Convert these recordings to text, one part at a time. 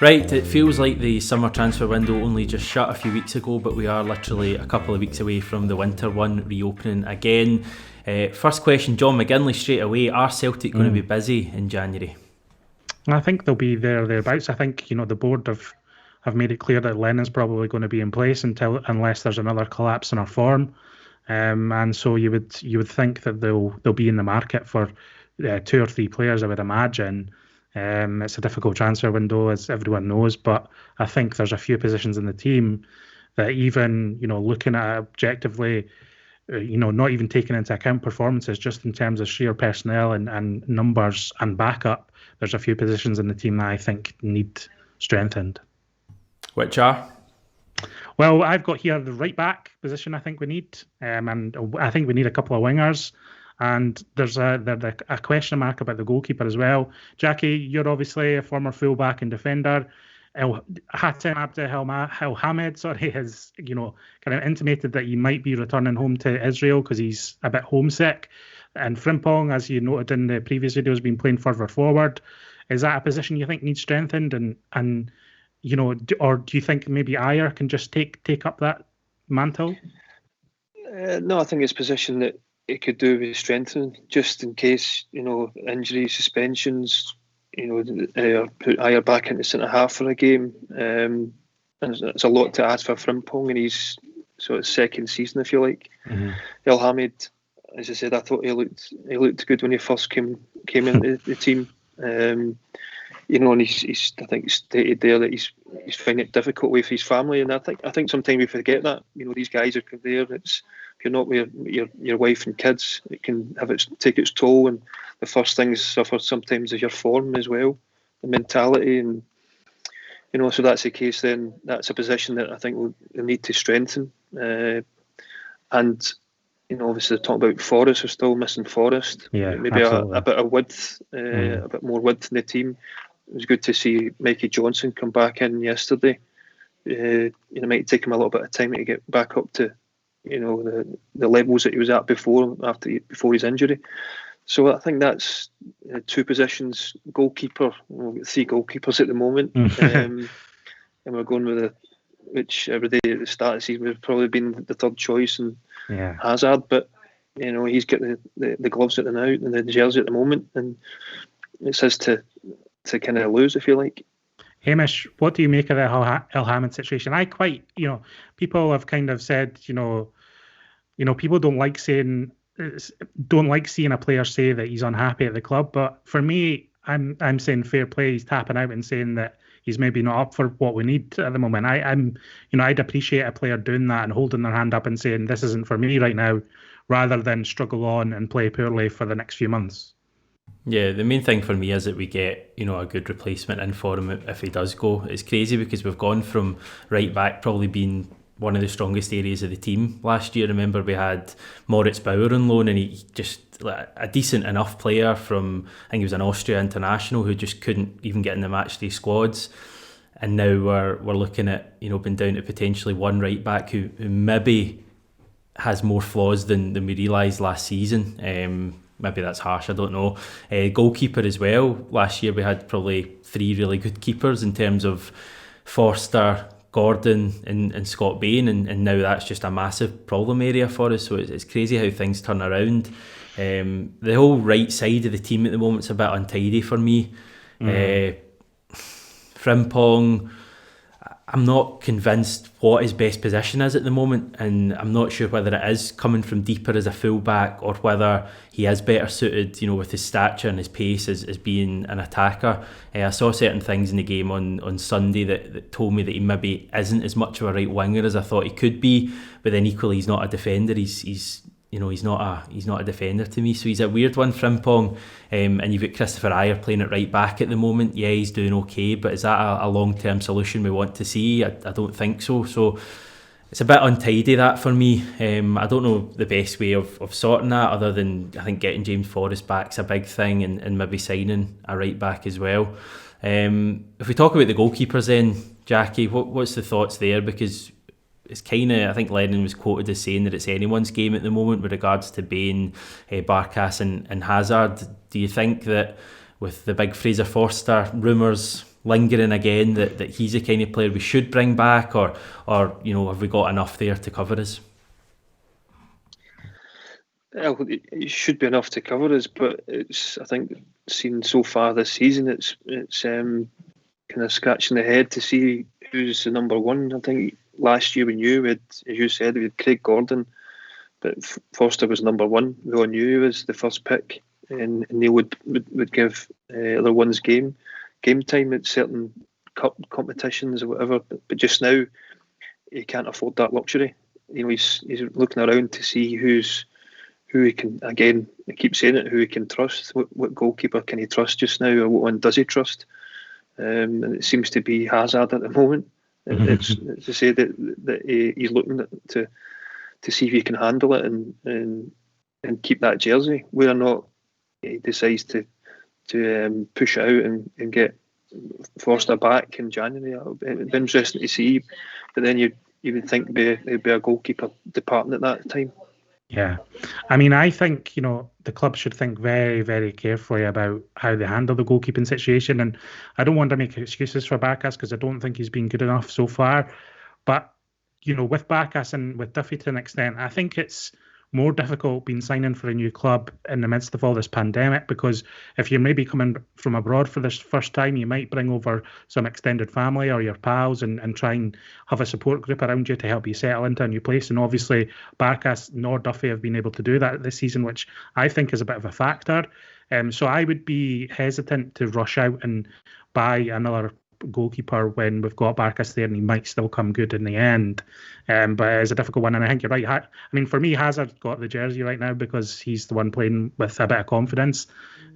Right, it feels like the summer transfer window only just shut a few weeks ago, but we are literally a couple of weeks away from the winter one reopening again. First question, John McGinley, straight away. Are Celtic going to be busy in January? I think they'll be thereabouts. I think the board have made it clear that Lennon's probably going to be in place unless there's another collapse in our form, and so you would think that they'll be in the market for 2 or 3 players, I would imagine. It's a difficult transfer window, as everyone knows, but I think there's a few positions in the team that even looking at it objectively, not even taking into account performances, just in terms of sheer personnel and numbers and backup, there's a few positions in the team that I think need strengthened. Which are? Well, I've got here the right back position I think we need, and I think we need a couple of wingers. And there's a question mark about the goalkeeper as well. Jackie, you're obviously a former fullback and defender. Hatem Abdelhamid, has kind of intimated that he might be returning home to Israel because he's a bit homesick. And Frimpong, as you noted in the previous video, has been playing further forward. Is that a position you think needs strengthened? And or do you think maybe Ayer can just take up that mantle? No, I think it's a position that it could do with strengthening, just in case injuries, suspensions. Put Ayer back into centre half for a game. And it's a lot to ask for Frimpong in his sort of second season, if you like. El Hamid, as I said, I thought he looked good when he first came into the team. And he's I think stated there that he's finding it difficult with his family, and I think sometimes we forget that. These guys are there. If you're not with your wife and kids, it can take its toll, and the first things suffer sometimes is your form as well, the mentality, and so that's the case. Then that's a position that I think we'll need to strengthen, and obviously talking about Forrest, we're still missing Forrest. Yeah, maybe a bit of width, a bit more width in the team. It was good to see Mikey Johnson come back in yesterday. It might take him a little bit of time to get back up to the levels that he was at before his injury. So I think that's 2 positions. Goalkeeper, we've got 3 goalkeepers at the moment, and we're going with which every day at the start of the season would have probably been the 3rd choice, and Hazard, but he's got the gloves at the now and the jersey at the moment, and it's his to kind of lose, if you like. Hamish, what do you make of the El Hamid situation? I quite, people have kind of said, people don't like seeing a player say that he's unhappy at the club. But for me, I'm saying fair play. He's tapping out and saying that he's maybe not up for what we need at the moment. I'd appreciate a player doing that and holding their hand up and saying this isn't for me right now, rather than struggle on and play poorly for the next few months. Yeah, the main thing for me is that we get, a good replacement in for him if he does go. It's crazy because we've gone from right back probably being one of the strongest areas of the team last year. Remember, we had Moritz Bauer on loan, and he just a decent enough player from, I think he was an Austria international who just couldn't even get in the matchday squads. And now we're looking at, being down to potentially one right back who maybe has more flaws than we realised last season. Maybe that's harsh, I don't know. Goalkeeper as well. Last year we had probably 3 really good keepers in terms of Forster, Gordon and Scott Bain, and now that's just a massive problem area for us. So it's crazy how things turn around. The whole right side of the team at the moment is a bit untidy for me. Frimpong, I'm not convinced what his best position is at the moment, and I'm not sure whether it is coming from deeper as a fullback or whether he is better suited, with his stature and his pace as being an attacker. I saw certain things in the game on Sunday that told me that he maybe isn't as much of a right winger as I thought he could be, but then equally he's not a defender. He's not a defender to me, so he's a weird one, Frimpong. And you've got Christopher Ayer playing at right back at the moment. Yeah, he's doing okay, but is that a long-term solution we want to see? I don't think so. So it's a bit untidy, that, for me. I don't know the best way of sorting that, other than I think getting James Forrest back's a big thing, and maybe signing a right back as well. If we talk about the goalkeepers then, Jackie, what's the thoughts there? Because it's kind of, I think Lennon was quoted as saying that it's anyone's game at the moment with regards to Bain, Barkas and Hazard. Do you think that with the big Fraser Forster rumours lingering again that he's the kind of player we should bring back, or have we got enough there to cover us? It should be enough to cover us, but I think seen so far this season, it's kind of scratching the head to see who's the number one. I think last year we knew, as you said, we had Craig Gordon, but Forster was number one. We all knew he was the first pick, and Neil would give other ones game time at certain cup competitions or whatever. But just now, he can't afford that luxury. He's looking around to see who he can, again, I keep saying it, who he can trust. What goalkeeper can he trust just now, or what one does he trust? And it seems to be Hazard at the moment. It's to say that he's looking to see if he can handle it and keep that jersey. Whether or not he decides to push out and get Forster back in January, it'd be interesting to see. But then you would think there'd be a goalkeeper departing at that time. Yeah. I mean, I think, the club should think very, very carefully about how they handle the goalkeeping situation. And I don't want to make excuses for Bacchus because I don't think he's been good enough so far. But, with Bacchus and with Duffy to an extent, I think it's more difficult being signing for a new club in the midst of all this pandemic, because if you're maybe coming from abroad for this first time, you might bring over some extended family or your pals and try and have a support group around you to help you settle into a new place. And obviously Bacchus nor Duffy have been able to do that this season, which I think is a bit of a factor. So I would be hesitant to rush out and buy another goalkeeper when we've got Bacchus there, and he might still come good in the end. But it's a difficult one, and I think you're right. I mean, for me, Hazard got the jersey right now because he's the one playing with a bit of confidence.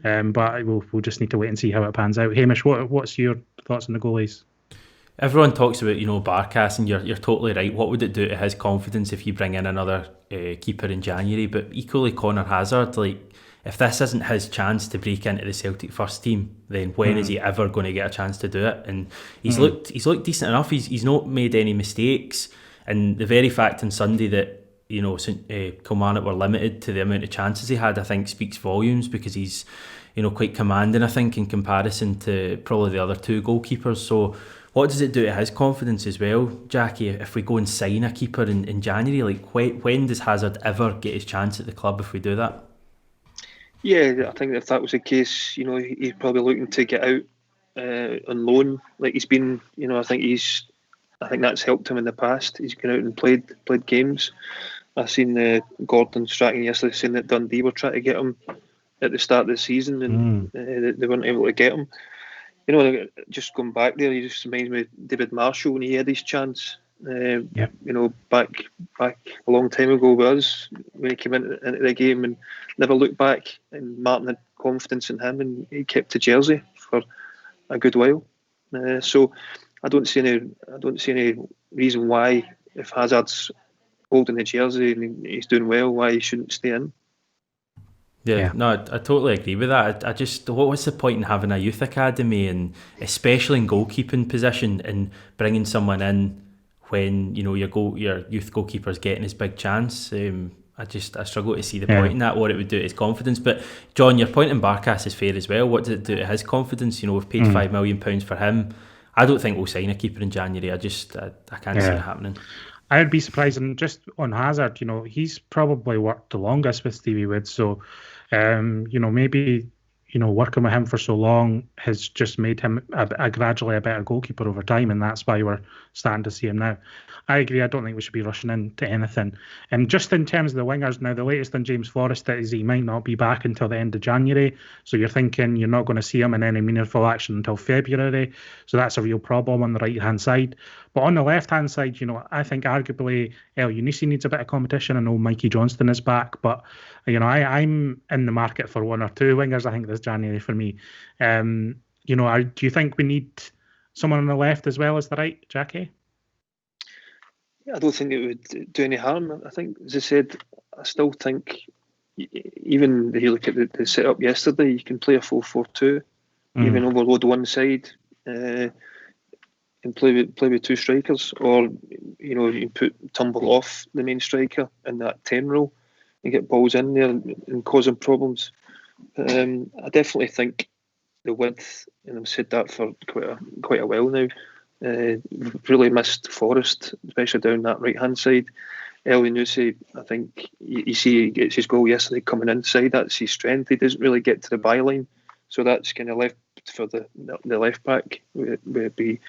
But we'll just need to wait and see how it pans out. Hamish, what's your thoughts on the goalies? Everyone talks about Barkas, and you're totally right. What would it do to his confidence if you bring in another keeper in January? But equally, Connor Hazard, if this isn't his chance to break into the Celtic first team, then when is he ever going to get a chance to do it? And he's looked decent enough. He's not made any mistakes, and the very fact on Sunday that Kilmarnock were limited to the amount of chances he had, I think speaks volumes, because he's quite commanding, I think, in comparison to probably the other two goalkeepers. So what does it do to his confidence as well, Jackie, if we go and sign a keeper in January? When does Hazard ever get his chance at the club if we do that? Yeah, I think if that was the case, he's probably looking to get out on loan, like he's been. I think that's helped him in the past. He's gone out and played games. I seen Gordon Strachan yesterday saying that Dundee were trying to get him at the start of the season, and they weren't able to get him. Just going back there, he just reminds me of David Marshall when he had his chance. Back a long time ago with us, when he came into the game and never looked back, and Martin had confidence in him and he kept the jersey for a good while. So I don't see any reason why, if Hazard's holding the jersey and he's doing well, why he shouldn't stay in. Yeah, no, I totally agree with that. I just, what's the point in having a youth academy, and especially in goalkeeping position, and bringing someone in when your youth goalkeeper's getting his big chance? I struggle to see the point in that, what it would do to his confidence. But John, your point in Barkas is fair as well. What does it do to his confidence? We've paid £5 million for him. I don't think we'll sign a keeper in January. I can't see it happening. I would be surprised. And just on Hazard, he's probably worked the longest with Stevie Wood. So, maybe working with him for so long has just made him gradually a better goalkeeper over time, and that's why we're starting to see him now. I agree. I don't think we should be rushing into anything. And just in terms of the wingers now, the latest on James Forrester is he might not be back until the end of January. So you're thinking you're not going to see him in any meaningful action until February. So that's a real problem on the right-hand side. But on the left-hand side, I think arguably El Younisi needs a bit of competition. I know Mikey Johnston is back, but I'm in the market for one or two wingers, I think, this January for me. Do you think we need someone on the left as well as the right, Jackie? I don't think it would do any harm. I think, as I said, I still think, even if you look at the setup yesterday, you can play a 4-4-2, even overload one side, and play with two strikers, or you put Turnbull off the main striker in that 10 role and get balls in there and causing problems. I definitely think the width, and I've said that for quite a while now. Really missed Forrest, especially down that right hand side. Elyounoussi, I think you see he gets his goal yesterday coming inside. That's his strength. He doesn't really get to the byline, so that's kind of left for the left back, where it be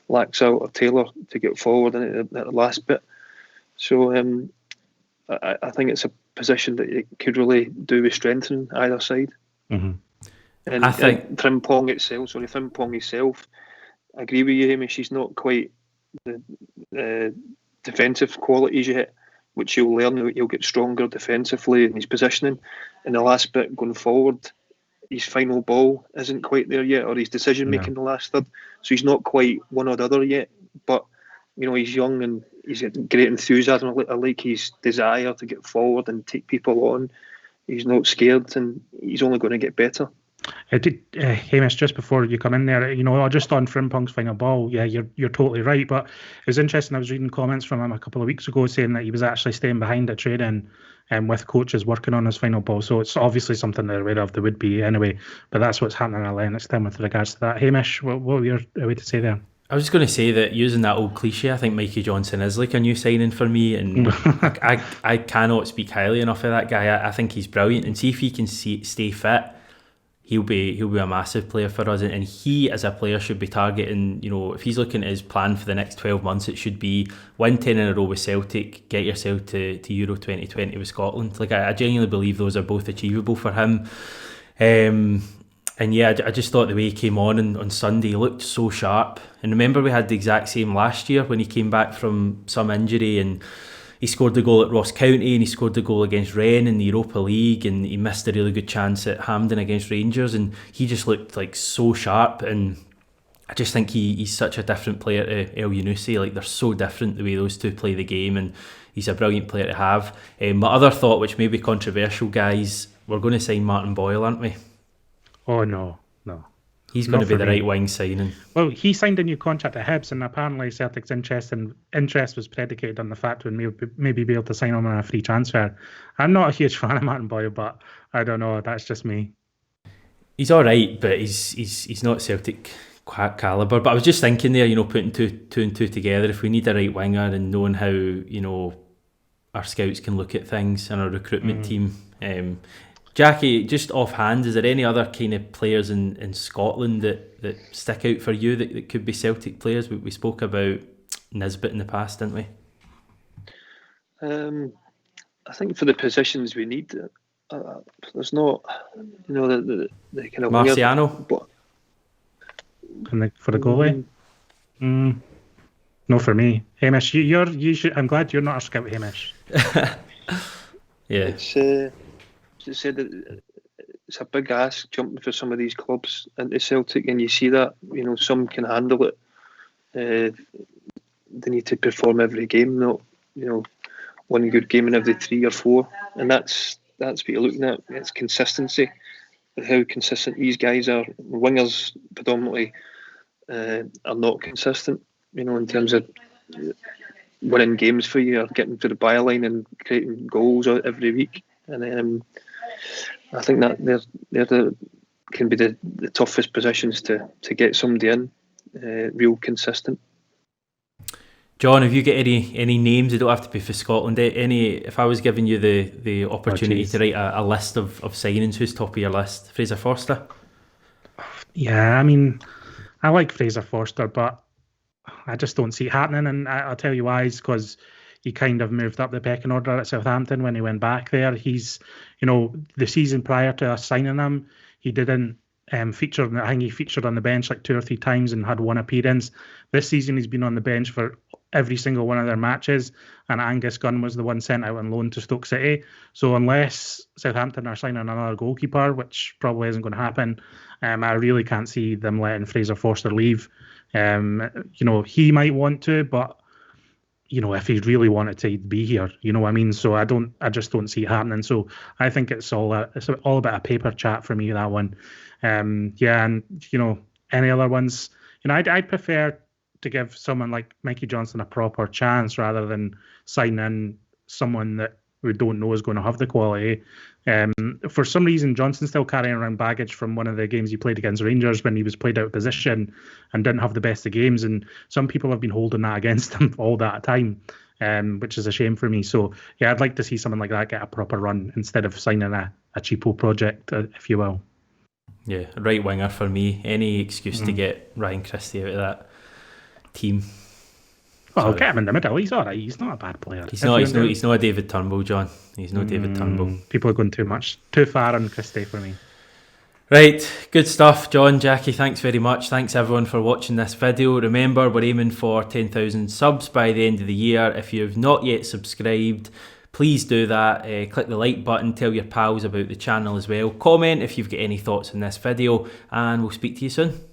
Laxalt or Taylor to get forward in the last bit. So I think it's a position that it could really do with strengthening either side. Mm-hmm. And I think Frimpong itself, I agree with you, Hamish. He's not quite the defensive qualities yet, which he'll learn. He'll get stronger defensively in his positioning. In the last bit going forward, his final ball isn't quite there yet, or his decision making in the last third. So he's not quite one or the other yet. But he's young and he's got great enthusiasm. I like his desire to get forward and take people on. He's not scared, and he's only going to get better. Hamish, just before you come in there, just on Frimpong's final ball, yeah, you're totally right. But it was interesting. I was reading comments from him a couple of weeks ago saying that he was actually staying behind at training and with coaches working on his final ball. So it's obviously something they're aware of. They would be anyway. But that's what's happening at Lennoxtown with regards to that. Hamish, what were your way to say there? I was just going to say that, using that old cliche, I think Mikey Johnson is like a new signing for me, and I cannot speak highly enough of that guy. I think he's brilliant, and see if he can stay fit, he'll be a massive player for us. And he, as a player, should be targeting, if he's looking at his plan for the next 12 months, it should be win 10 in a row with Celtic, get yourself to Euro 2020 with Scotland. Like, I genuinely believe those are both achievable for him. And yeah, I just thought the way he came on Sunday, he looked so sharp. And remember, we had the exact same last year when he came back from some injury, and he scored the goal at Ross County, and he scored the goal against Rennes in the Europa League, and he missed a really good chance at Hampden against Rangers, and he just looked like so sharp. And I just think he's such a different player to Elyounoussi. Like, they're so different the way those two play the game, and he's a brilliant player to have. My other thought, which may be controversial, guys, we're going to sign Martin Boyle, aren't we? Oh, no. He's going to be the right wing signing. Well, he signed a new contract at Hibs, and apparently Celtic's interest was predicated on the fact we'd maybe be able to sign him on a free transfer. I'm not a huge fan of Martin Boyle, but I don't know. That's just me. He's all right, but he's not Celtic calibre. But I was just thinking there, putting two and two together, if we need a right winger and knowing how, our scouts can look at things and our recruitment team. Jackie, just offhand, is there any other kind of players in Scotland that stick out for you that could be Celtic players? We spoke about Nisbet in the past, didn't we? I think for the positions we need, there's not, the kind of Marciano. For the goalie, no, for me, Hamish. I'm glad you're not a scout, Hamish. Yeah. It's said that it's a big ask jumping for some of these clubs into Celtic, and you see that some can handle it. They need to perform every game, not one good game in every 3 or 4, and that's what you're looking at. It's consistency, how consistent these guys are. Wingers predominantly are not consistent, in terms of winning games for you or getting to the byline and creating goals every week. And I think that they're can be the toughest positions to get somebody in, real consistent. John, have you got any names? They don't have to be for Scotland. If I was giving you the opportunity to write a list of signings, who's top of your list? Fraser Forster? Yeah, I mean, I like Fraser Forster, but I just don't see it happening, and I'll tell you why. It's because he kind of moved up the pecking order at Southampton when he went back there. He's, the season prior to us signing him, he didn't feature. I think he featured on the bench like 2 or 3 times and had 1 appearance. This season he's been on the bench for every single one of their matches, and Angus Gunn was the one sent out on loan to Stoke City. So unless Southampton are signing another goalkeeper, which probably isn't going to happen, I really can't see them letting Fraser Forster leave. He might want to, but if he really wanted to, he'd be here. You know what I mean? So I just don't see it happening. So I think it's all about a paper chat for me, that one. And any other ones, I'd prefer to give someone like Mikey Johnson a proper chance rather than sign in someone that we don't know is going to have the quality. For some reason, Johnson's still carrying around baggage from one of the games he played against Rangers when he was played out of position and didn't have the best of games. And some people have been holding that against him all that time, which is a shame for me. So, yeah, I'd like to see someone like that get a proper run instead of signing a cheapo project, if you will. Yeah, right winger for me. Any excuse to get Ryan Christie out of that team. Well, get him in the middle. He's all right. He's not a bad player. He's not a David Turnbull, John. He's no David Turnbull. People are going too far on Christie for me. Right, good stuff, John, Jackie, thanks very much. Thanks everyone for watching this video. Remember, we're aiming for 10,000 subs by the end of the year. If you've not yet subscribed, please do that. Click the like button, tell your pals about the channel as well. Comment if you've got any thoughts on this video, and we'll speak to you soon.